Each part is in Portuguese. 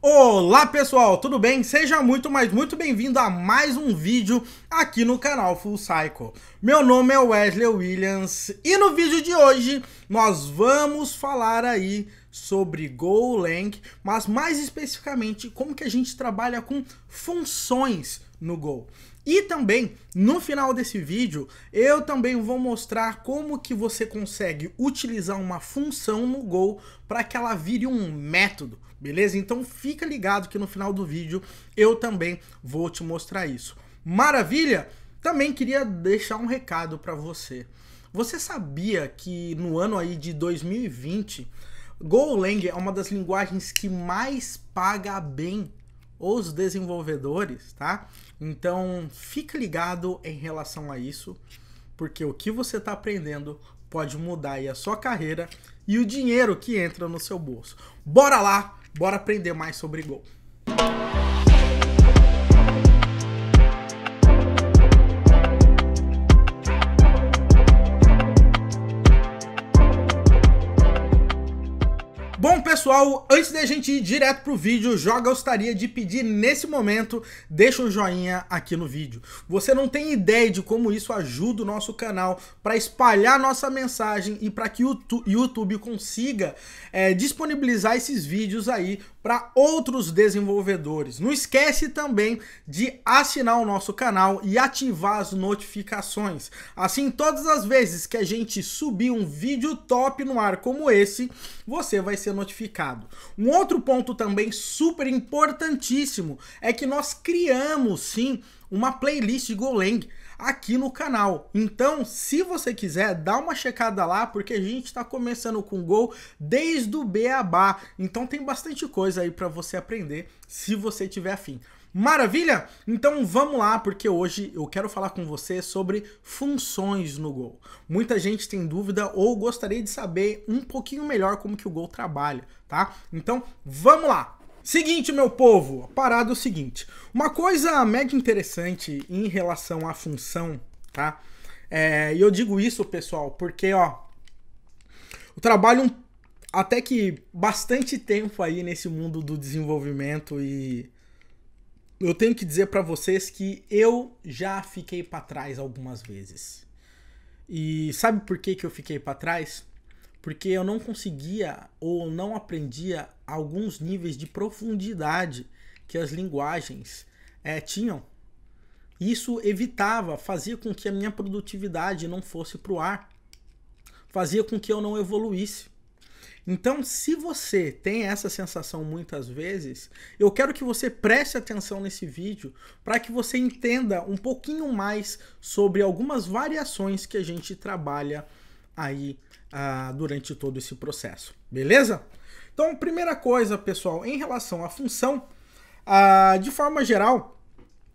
Olá pessoal, tudo bem? Seja muito bem-vindo a mais um vídeo aqui no canal Full Cycle. Meu nome é Wesley Williams e no vídeo de hoje nós vamos falar aí sobre Golang, mas mais especificamente como que a gente trabalha com funções no Go. E também, no final desse vídeo, eu também vou mostrar como que você consegue utilizar uma função no Go para que ela vire um método, beleza? Então fica ligado que no final do vídeo eu também vou te mostrar isso. Maravilha? Também queria deixar um recado para você. Você sabia que no ano aí de 2020, Golang é uma das linguagens que mais paga bem os desenvolvedores, tá? Então fica ligado em relação a isso, porque o que você está aprendendo pode mudar aí a sua carreira e o dinheiro que entra no seu bolso. Bora lá, bora aprender mais sobre Go. Bom pessoal, antes da gente ir direto pro vídeo, já gostaria de pedir nesse momento, deixa um joinha aqui no vídeo. Você não tem ideia de como isso ajuda o nosso canal para espalhar nossa mensagem e para que o YouTube consiga disponibilizar esses vídeos aí para outros desenvolvedores. Não esquece também de assinar o nosso canal e ativar as notificações. Assim, todas as vezes que a gente subir um vídeo top no ar como esse, você vai ser notificado. Um outro ponto também super importantíssimo é que nós criamos sim uma playlist de Golang aqui no canal. Então, se você quiser, dá uma checada lá, porque a gente está começando com Go desde o beabá. Então tem bastante coisa aí para você aprender, se você tiver afim. Maravilha? Então vamos lá, porque hoje eu quero falar com você sobre funções no Go. Muita gente tem dúvida ou gostaria de saber um pouquinho melhor como que o Go trabalha, tá? Então vamos lá! Seguinte, meu povo, a parada é o seguinte. Uma coisa mega interessante em relação à função, tá? E eu digo isso, pessoal, porque, ó, eu trabalho até que bastante tempo aí nesse mundo do desenvolvimento e eu tenho que dizer para vocês que eu já fiquei para trás algumas vezes. E sabe por que eu fiquei para trás? Porque eu não conseguia ou não aprendia alguns níveis de profundidade que as linguagens tinham. Isso evitava, fazia com que a minha produtividade não fosse para o ar. Fazia com que eu não evoluísse. Então, se você tem essa sensação muitas vezes, eu quero que você preste atenção nesse vídeo para que você entenda um pouquinho mais sobre algumas variações que a gente trabalha aí durante todo esse processo, beleza? Então, primeira coisa, pessoal, em relação à função, de forma geral,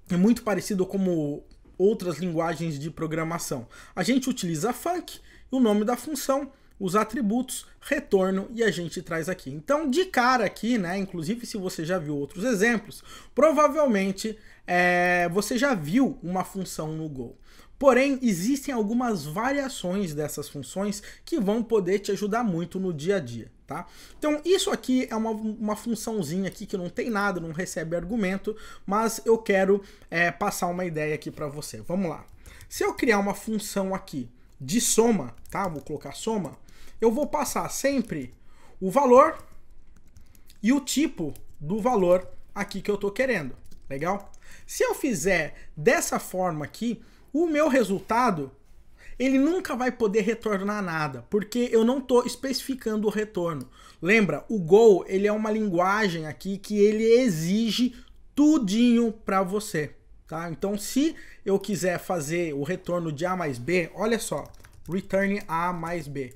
é muito parecido como outras linguagens de programação. A gente utiliza func, o nome da função, os atributos, retorno e a gente traz aqui. Então, de cara aqui, né, inclusive se você já viu outros exemplos, provavelmente você já viu uma função no Go. Porém, existem algumas variações dessas funções que vão poder te ajudar muito no dia a dia, tá? Então, isso aqui é uma funçãozinha aqui que não tem nada, não recebe argumento, mas eu quero passar uma ideia aqui para você. Vamos lá. Se eu criar uma função aqui de soma, tá? Vou colocar soma. Eu vou passar sempre o valor e o tipo do valor aqui que eu tô querendo. Legal? Se eu fizer dessa forma aqui, o meu resultado, ele nunca vai poder retornar nada, porque eu não estou especificando o retorno. Lembra, o Go, ele é uma linguagem aqui que ele exige tudinho para você, tá? Então, se eu quiser fazer o retorno de A mais B, olha só, return A mais B.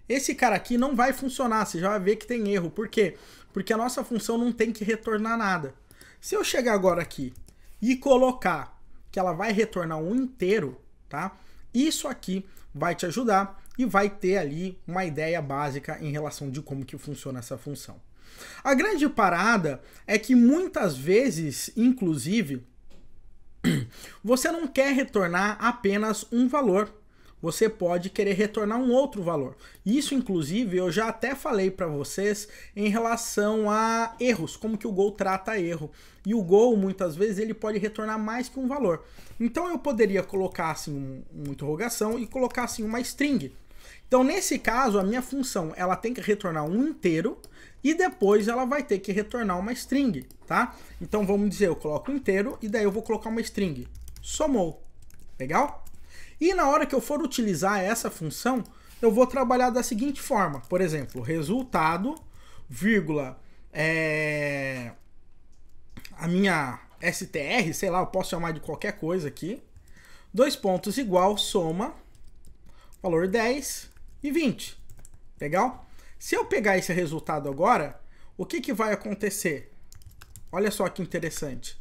Esse cara aqui não vai funcionar, você já vai ver que tem erro. Por quê? Porque a nossa função não tem que retornar nada. Se eu chegar agora aqui e colocar que ela vai retornar um inteiro, tá? Isso aqui vai te ajudar e vai ter ali uma ideia básica em relação de como que funciona essa função. A grande parada é que muitas vezes, inclusive, você não quer retornar apenas um valor. você pode querer retornar um outro valor. Isso, inclusive, eu já até falei para vocês em relação a erros, como que o Go trata erro. E o Go, muitas vezes, ele pode retornar mais que um valor. Então eu poderia colocar assim uma interrogação e colocar assim uma string. Então nesse caso, a minha função ela tem que retornar um inteiro e depois ela vai ter que retornar uma string, tá? Então vamos dizer, eu coloco um inteiro e daí eu vou colocar uma string. Somou. Legal? E na hora que eu for utilizar essa função, eu vou trabalhar da seguinte forma. Por exemplo, resultado, vírgula, a minha str, sei lá, eu posso chamar de qualquer coisa aqui. 2 pontos igual, soma, valor 10 e 20. Legal? Se eu pegar esse resultado agora, o que que vai acontecer? Olha só que interessante.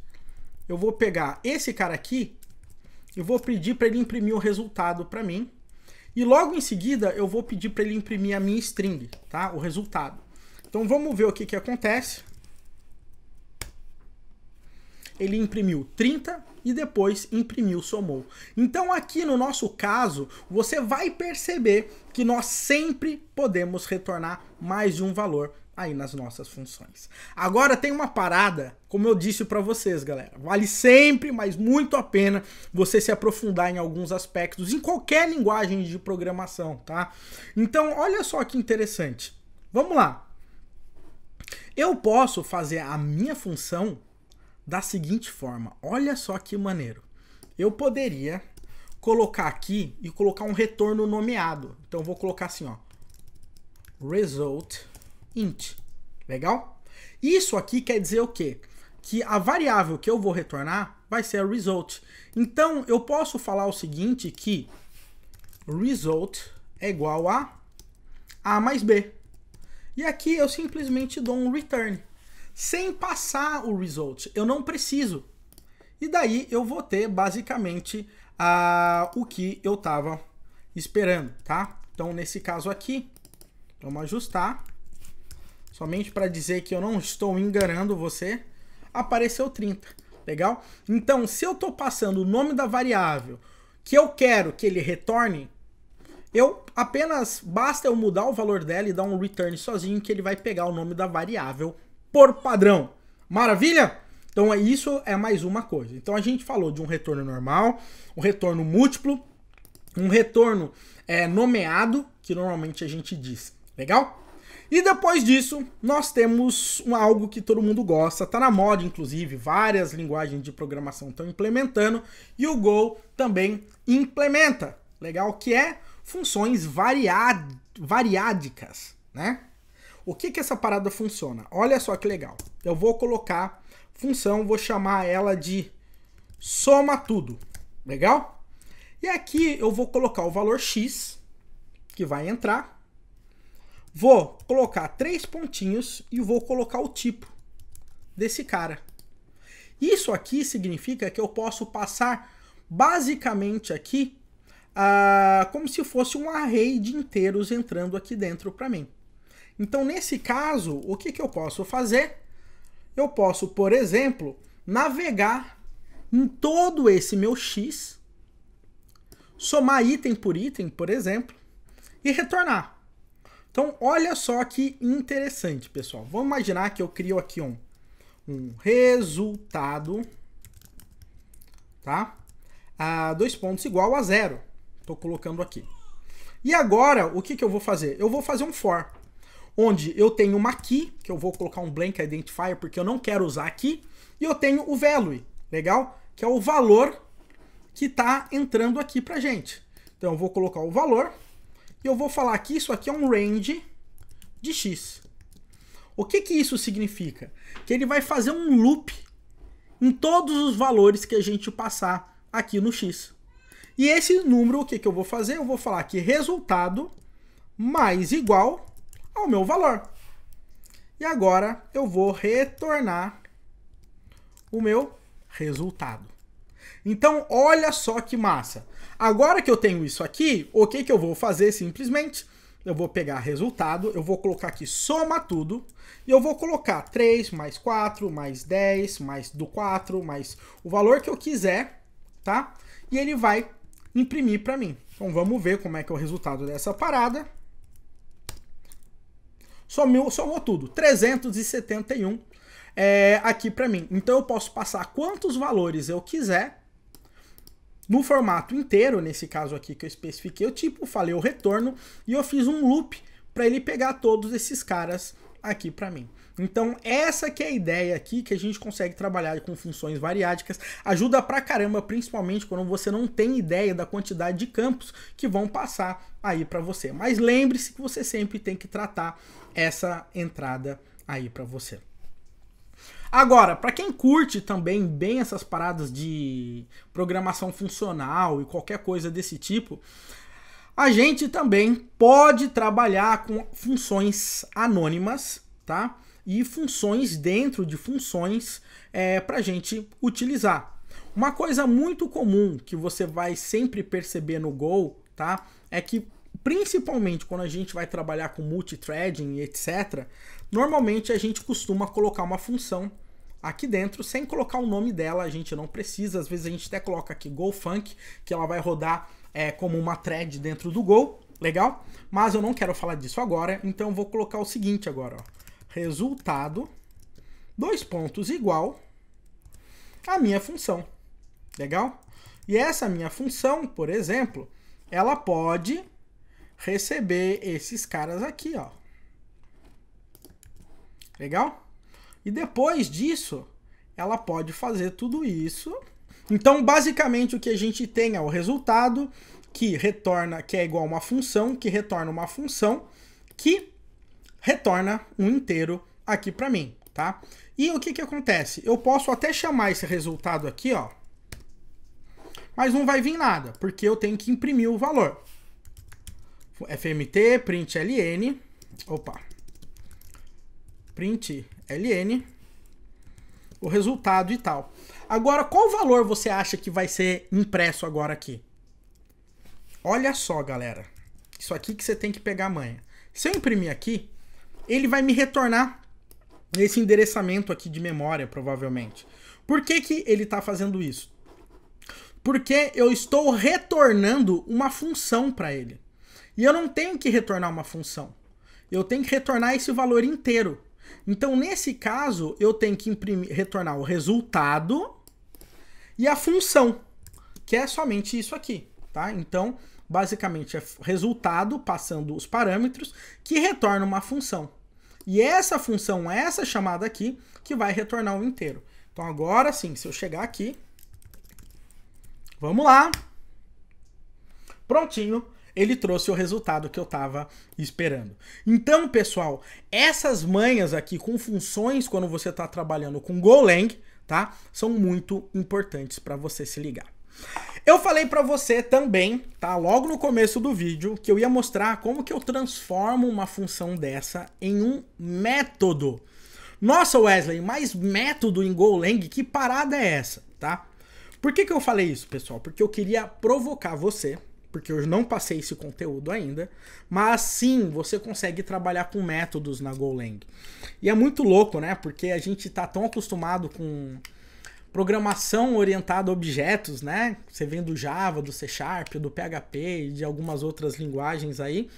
Eu vou pegar esse cara aqui e vou pedir para ele imprimir o resultado para mim. E logo em seguida eu vou pedir para ele imprimir a minha string, tá? O resultado. Então vamos ver o que que acontece. Ele imprimiu 30 e depois imprimiu somou. Então aqui no nosso caso, você vai perceber que nós sempre podemos retornar mais de um valor aí nas nossas funções. Agora tem uma parada, como eu disse para vocês, galera. Vale sempre, mas muito a pena você se aprofundar em alguns aspectos, em qualquer linguagem de programação, tá? Então olha só que interessante. Vamos lá. Eu posso fazer a minha função da seguinte forma. Olha só que maneiro. Eu poderia colocar aqui e colocar um retorno nomeado. Então eu vou colocar assim, ó. Result int. Legal? Isso aqui quer dizer o quê? Que a variável que eu vou retornar vai ser a result. Então eu posso falar o seguinte, que result é igual a mais b. E aqui eu simplesmente dou um return. Sem passar o result. Eu não preciso. E daí eu vou ter basicamente o que eu estava esperando, tá? Então nesse caso aqui, vamos ajustar. Somente para dizer que eu não estou enganando você, apareceu 30. Legal? Então se eu estou passando o nome da variável que eu quero que ele retorne, basta eu mudar o valor dela e dar um return sozinho que ele vai pegar o nome da variável por padrão. Maravilha? Então isso é mais uma coisa. Então a gente falou de um retorno normal, um retorno múltiplo, um retorno nomeado, que normalmente a gente diz. Legal? E depois disso, nós temos algo que todo mundo gosta, tá na moda inclusive, várias linguagens de programação estão implementando, e o Go também implementa. Legal? Que é funções variádicas, né? O que que essa parada funciona? Olha só que legal. Eu vou colocar função, vou chamar ela de soma tudo. Legal? E aqui eu vou colocar o valor x, que vai entrar. Vou colocar 3 pontinhos e vou colocar o tipo desse cara. Isso aqui significa que eu posso passar basicamente aqui como se fosse um array de inteiros entrando aqui dentro para mim. Então, nesse caso, o que que eu posso fazer? Eu posso, por exemplo, navegar em todo esse meu x, somar item, por exemplo, e retornar. Então, olha só que interessante, pessoal. Vamos imaginar que eu crio aqui um resultado, tá? 2 pontos igual a 0. Estou colocando aqui. E agora, o que que eu vou fazer? Eu vou fazer um for, onde eu tenho uma key, que eu vou colocar um blank identifier, porque eu não quero usar aqui, e eu tenho o value, legal? Que é o valor que está entrando aqui pra gente. Então eu vou colocar o valor, e eu vou falar que isso aqui é um range de x. O que que isso significa? Que ele vai fazer um loop em todos os valores que a gente passar aqui no x. E esse número, o que que eu vou fazer? Eu vou falar que resultado mais igual ao meu valor. E agora eu vou retornar o meu resultado. Então, olha só que massa. Agora que eu tenho isso aqui, o que que eu vou fazer simplesmente? Eu vou pegar resultado, eu vou colocar aqui soma tudo, e eu vou colocar 3 mais 4, mais 10, mais do 4, mais o valor que eu quiser, tá? E ele vai imprimir para mim. Então vamos ver como é que é o resultado dessa parada. Somou tudo, 371 aqui para mim. Então eu posso passar quantos valores eu quiser no formato inteiro, nesse caso aqui que eu especifiquei o tipo, falei o retorno e eu fiz um loop para ele pegar todos esses caras aqui para mim. Então essa que é a ideia aqui, que a gente consegue trabalhar com funções variádicas, ajuda pra caramba, principalmente quando você não tem ideia da quantidade de campos que vão passar aí para você. Mas lembre-se que você sempre tem que tratar essa entrada aí para você. Agora, para quem curte também bem essas paradas de programação funcional e qualquer coisa desse tipo, a gente também pode trabalhar com funções anônimas, tá? E funções dentro de funções para a gente utilizar. Uma coisa muito comum que você vai sempre perceber no Go, tá? É que principalmente quando a gente vai trabalhar com multithreading e etc., normalmente a gente costuma colocar uma função aqui dentro sem colocar o nome dela, a gente não precisa, às vezes a gente até coloca aqui GoFunk, que ela vai rodar como uma thread dentro do Go, legal? Mas eu não quero falar disso agora, então eu vou colocar o seguinte agora, ó. Resultado, 2 pontos igual a minha função, legal? E essa minha função, por exemplo, ela pode receber esses caras aqui, ó. Legal? E depois disso, ela pode fazer tudo isso. Então, basicamente, o que a gente tem é o resultado que retorna, que é igual a uma função, que retorna uma função, que retorna um inteiro aqui para mim, tá? E o que que acontece? Eu posso até chamar esse resultado aqui, ó, mas não vai vir nada, porque eu tenho que imprimir o valor. fmt, println, println, o resultado e tal. Agora, qual valor você acha que vai ser impresso agora aqui? Olha só, galera. Isso aqui que você tem que pegar a manha. Se eu imprimir aqui, ele vai me retornar esse endereçamento aqui de memória, provavelmente. Por que que ele está fazendo isso? Porque eu estou retornando uma função para ele. E eu não tenho que retornar uma função. Eu tenho que retornar esse valor inteiro. Então, nesse caso, eu tenho que retornar o resultado e a função, que é somente isso aqui, tá? Então, basicamente, é resultado passando os parâmetros que retorna uma função. E essa função, essa chamada aqui, que vai retornar o inteiro. Então, agora sim, se eu chegar aqui, vamos lá, prontinho. Ele trouxe o resultado que eu estava esperando. Então, pessoal, essas manhas aqui com funções quando você está trabalhando com Golang, tá? São muito importantes para você se ligar. Eu falei para você também, tá? Logo no começo do vídeo, que eu ia mostrar como que eu transformo uma função dessa em um método. Nossa, Wesley, mas método em Golang, que parada é essa, tá? Por que que eu falei isso, pessoal? Porque eu queria provocar você, porque eu não passei esse conteúdo ainda, mas sim, você consegue trabalhar com métodos na Golang. E é muito louco, né? Porque a gente tá tão acostumado com programação orientada a objetos, né? Você vem do Java, do C Sharp, do PHP e de algumas outras linguagens aí.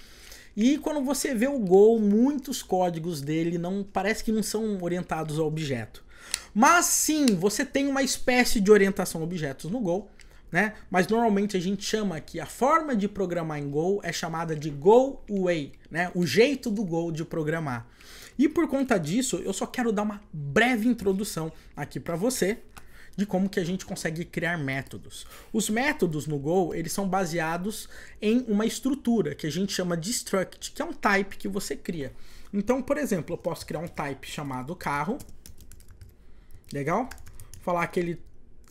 E quando você vê o Go, muitos códigos dele parece que não são orientados a objeto. Mas sim, você tem uma espécie de orientação a objetos no Go, né? Mas normalmente a gente chama que a forma de programar em Go é chamada de Go Way, né? O jeito do Go de programar. E por conta disso, eu só quero dar uma breve introdução aqui para você de como que a gente consegue criar métodos. Os métodos no Go, eles são baseados em uma estrutura que a gente chama de struct, que é um type que você cria. Então, por exemplo, eu posso criar um type chamado carro. Legal? Falar que ele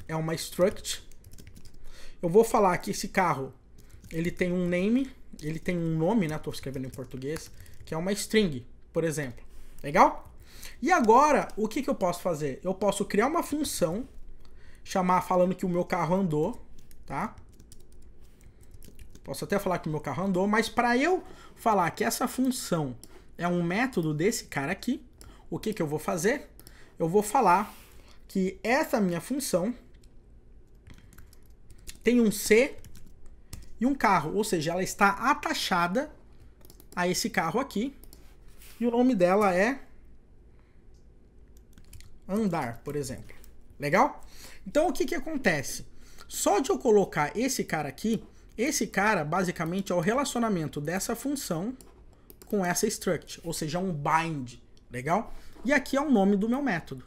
é uma struct. Eu vou falar que esse carro, ele tem um name, ele tem um nome, né? Tô escrevendo em português, que é uma string, por exemplo. Legal? E agora, o que que eu posso fazer? Eu posso criar uma função, falando que o meu carro andou, tá? Posso até falar que o meu carro andou, mas para eu falar que essa função é um método desse cara aqui, o que que eu vou fazer? Eu vou falar que essa minha função tem um C e um carro, ou seja, ela está atachada a esse carro aqui, e o nome dela é andar, por exemplo. Legal? Então o que acontece? Só de eu colocar esse cara aqui, esse cara basicamente é o relacionamento dessa função com essa struct, ou seja, um bind. Legal? E aqui é o nome do meu método.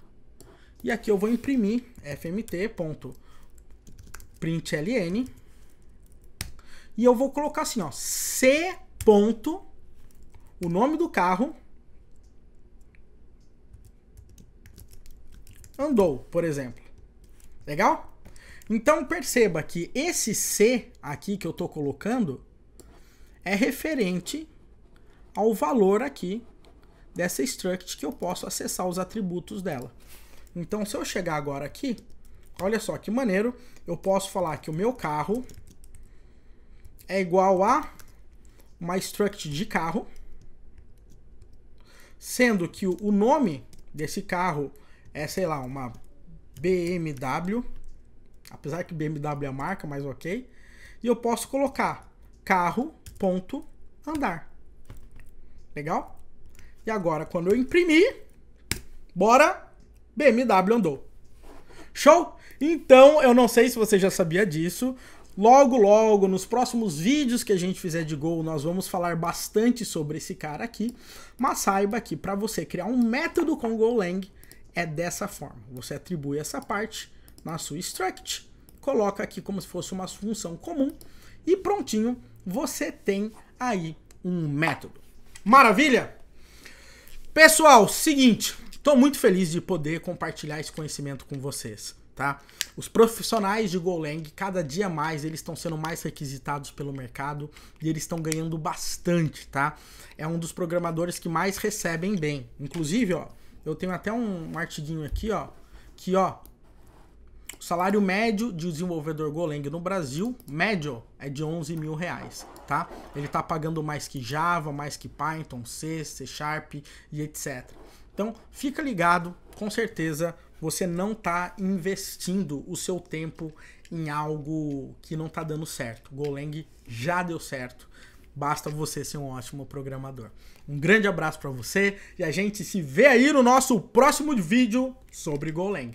E aqui eu vou imprimir fmt.println e eu vou colocar assim, ó, c. o nome do carro andou, por exemplo. Legal? Então perceba que esse C aqui que eu estou colocando é referente ao valor aqui dessa struct que eu posso acessar os atributos dela. Então se eu chegar agora aqui, olha só que maneiro, eu posso falar que o meu carro é igual a uma struct de carro, sendo que o nome desse carro é, sei lá, uma BMW, apesar que BMW é a marca, mas ok. E eu posso colocar carro.andar. Legal? E agora, quando eu imprimir, bora, BMW andou. Show? Então, eu não sei se você já sabia disso. Logo, logo, nos próximos vídeos que a gente fizer de Go, nós vamos falar bastante sobre esse cara aqui. Mas saiba que para você criar um método com Golang, é dessa forma. Você atribui essa parte na sua struct, coloca aqui como se fosse uma função comum e prontinho, você tem aí um método. Maravilha? Pessoal, seguinte, estou muito feliz de poder compartilhar esse conhecimento com vocês, tá? Os profissionais de Golang, cada dia mais, eles estão sendo mais requisitados pelo mercado e eles estão ganhando bastante, tá? É um dos programadores que mais recebem bem. Inclusive, ó, eu tenho até um artiguinho aqui, ó, que, ó, o salário médio de desenvolvedor Golang no Brasil, médio, é de R$11.000, tá? Ele tá pagando mais que Java, mais que Python, C, C Sharp e etc. Então, fica ligado, com certeza você não tá investindo o seu tempo em algo que não tá dando certo. Golang já deu certo. Basta você ser um ótimo programador. Um grande abraço para você e a gente se vê aí no nosso próximo vídeo sobre Golang.